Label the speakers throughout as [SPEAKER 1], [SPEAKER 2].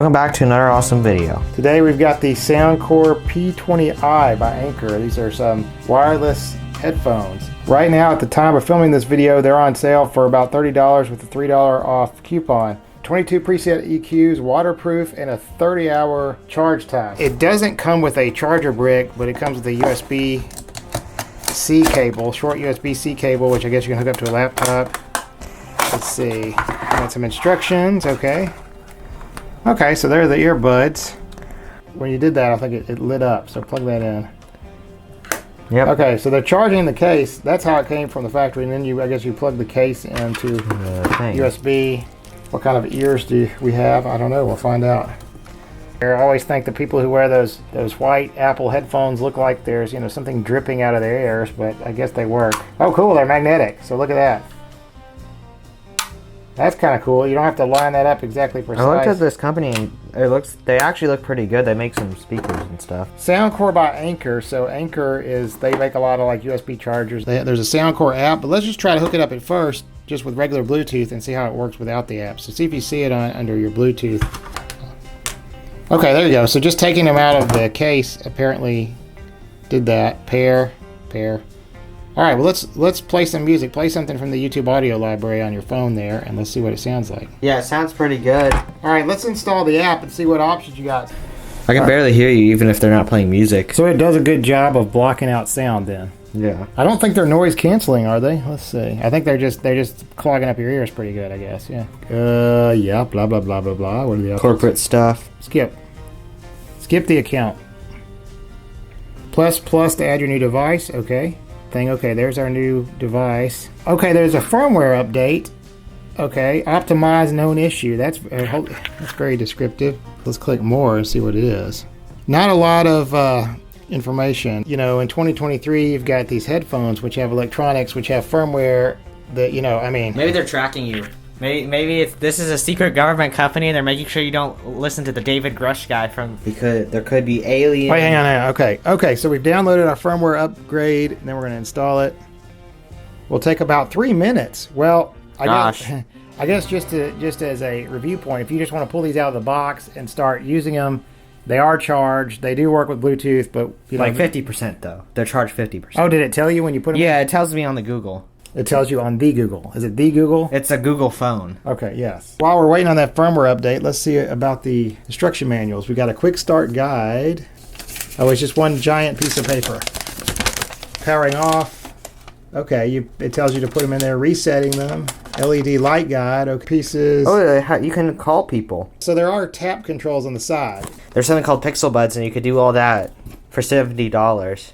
[SPEAKER 1] Welcome back to another awesome video.
[SPEAKER 2] Today we've got the Soundcore P20i by Anker. These are some wireless headphones. Right now at the time of filming this video, they're on sale for about $30 with a $3 off coupon. 22 preset EQs, waterproof, and a 30-hour charge time. It doesn't come with a charger brick, but it comes with a USB-C cable, short USB-C cable, which I guess you can hook up to a laptop. Let's see, got some instructions, okay. Okay, so there are the earbuds. When you did that, I think it lit up, so plug that in.
[SPEAKER 1] Yep.
[SPEAKER 2] Okay, so they're charging the case. That's how it came from the factory, and then I guess you plug the case into USB. What kind of ears do we have? I don't know, we'll find out. I always think the people who wear those white Apple headphones look like there's something dripping out of their ears, but I guess they work. Oh cool, they're magnetic, so look at that. That's kind of cool. You don't have to line that up exactly precise.
[SPEAKER 1] I looked at this company and they actually look pretty good. They make some speakers and stuff.
[SPEAKER 2] Soundcore by Anker. So Anker they make a lot of like USB chargers. There's a Soundcore app, but let's just try to hook it up at first just with regular Bluetooth and see how it works without the app. So see if you see it under your Bluetooth. Okay, there you go. So just taking them out of the case apparently did that. Pair. All right, well let's play some music. Play something from the YouTube audio library on your phone there, and let's see what it sounds like.
[SPEAKER 1] Yeah, it sounds pretty good.
[SPEAKER 2] All right, let's install the app and see what options you got.
[SPEAKER 1] I can barely hear you even if they're not playing music.
[SPEAKER 2] So it does a good job of blocking out sound then.
[SPEAKER 1] Yeah.
[SPEAKER 2] I don't think they're noise canceling, are they? Let's see. I think they're just clogging up your ears pretty good, I guess. Yeah. Yeah. Blah blah blah blah blah. What are the options?
[SPEAKER 1] Corporate stuff.
[SPEAKER 2] Skip the account. Plus to add your new device. Okay. Okay, there's our new device. Okay, there's a firmware update. Okay, optimize known issue. That's very descriptive. Let's click more and see what it is. Not a lot of information. In 2023, you've got these headphones which have electronics, which have firmware that,
[SPEAKER 3] Maybe they're tracking you. Maybe if this is a secret government company and they're making sure you don't listen to the David Grush guy from...
[SPEAKER 1] Because there could be aliens.
[SPEAKER 2] Wait, hang on. Okay, so we've downloaded our firmware upgrade, and then we're going to install it. Will take about 3 minutes. Well, I guess just as a review point, if you just want to pull these out of the box and start using them, they are charged. They do work with Bluetooth, but...
[SPEAKER 1] Like 50% though. They're charged 50%.
[SPEAKER 2] Oh, did it tell you when you put them
[SPEAKER 3] Yeah, it tells me on the Google.
[SPEAKER 2] It tells you on the Google. Is it the Google?
[SPEAKER 3] It's a Google phone.
[SPEAKER 2] Okay, yes. While we're waiting on that firmware update, let's see about the instruction manuals. We got a quick start guide. Oh, it's just one giant piece of paper. Powering off. Okay, it tells you to put them in there, resetting them. LED light guide. Okay, pieces.
[SPEAKER 1] Oh, you can call people.
[SPEAKER 2] So there are tap controls on the side.
[SPEAKER 1] There's something called Pixel Buds, and you could do all that for $70.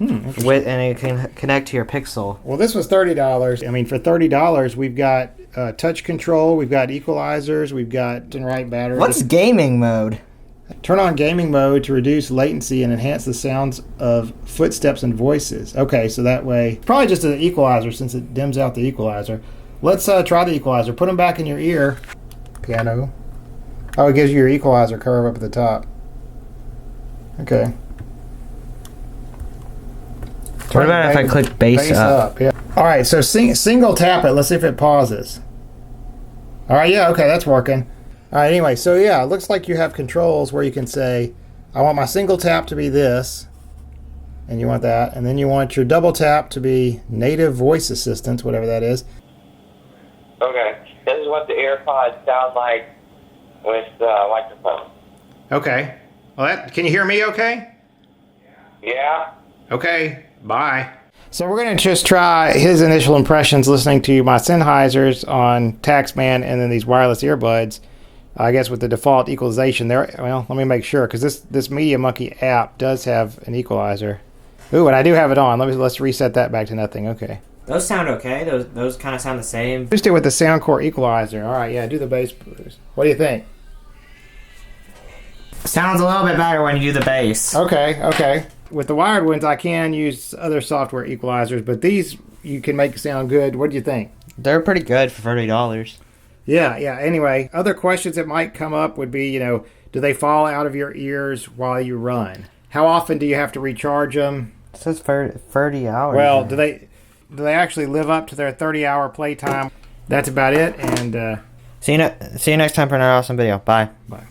[SPEAKER 1] And it can connect to your Pixel.
[SPEAKER 2] Well, this was $30. I mean, for $30, we've got touch control, we've got equalizers, we've got right battery.
[SPEAKER 1] What's gaming mode?
[SPEAKER 2] Turn on gaming mode to reduce latency and enhance the sounds of footsteps and voices. Okay, so that way, probably just an equalizer since it dims out the equalizer. Let's try the equalizer. Put them back in your ear. Piano. Oh, it gives you your equalizer curve up at the top. Okay.
[SPEAKER 1] What about if I click bass up?
[SPEAKER 2] Yeah. All right, so single tap it. Let's see if it pauses. All right, yeah, okay, that's working. All right, anyway, so yeah, it looks like you have controls where you can say, I want my single tap to be this, and you want that, and then you want your double tap to be native voice assistance, whatever that is.
[SPEAKER 4] Okay, this is what the AirPods sound like with the microphone.
[SPEAKER 2] Okay. Well, can you hear me okay?
[SPEAKER 4] Yeah?
[SPEAKER 2] Okay, bye. So we're going to just try his initial impressions listening to my Sennheisers on Taxman and then these wireless earbuds. I guess with the default equalization there. Well, let me make sure because this Media Monkey app does have an equalizer. Ooh, and I do have it on. Let's reset that back to nothing. Okay.
[SPEAKER 3] Those sound okay. Those kind of sound the same.
[SPEAKER 2] Just do it with the Soundcore equalizer. All right, yeah, do the bass blues. What do you think?
[SPEAKER 3] Sounds a little bit better when you do the bass.
[SPEAKER 2] Okay. With the wired ones, I can use other software equalizers, but these you can make sound good. What do you think?
[SPEAKER 1] They're pretty good for $30.
[SPEAKER 2] Yeah. Anyway, other questions that might come up would be, do they fall out of your ears while you run? How often do you have to recharge them?
[SPEAKER 1] It says 30 hours.
[SPEAKER 2] Well, do they actually live up to their 30-hour playtime? That's about it, and
[SPEAKER 1] see you next time for another awesome video. Bye.
[SPEAKER 2] Bye.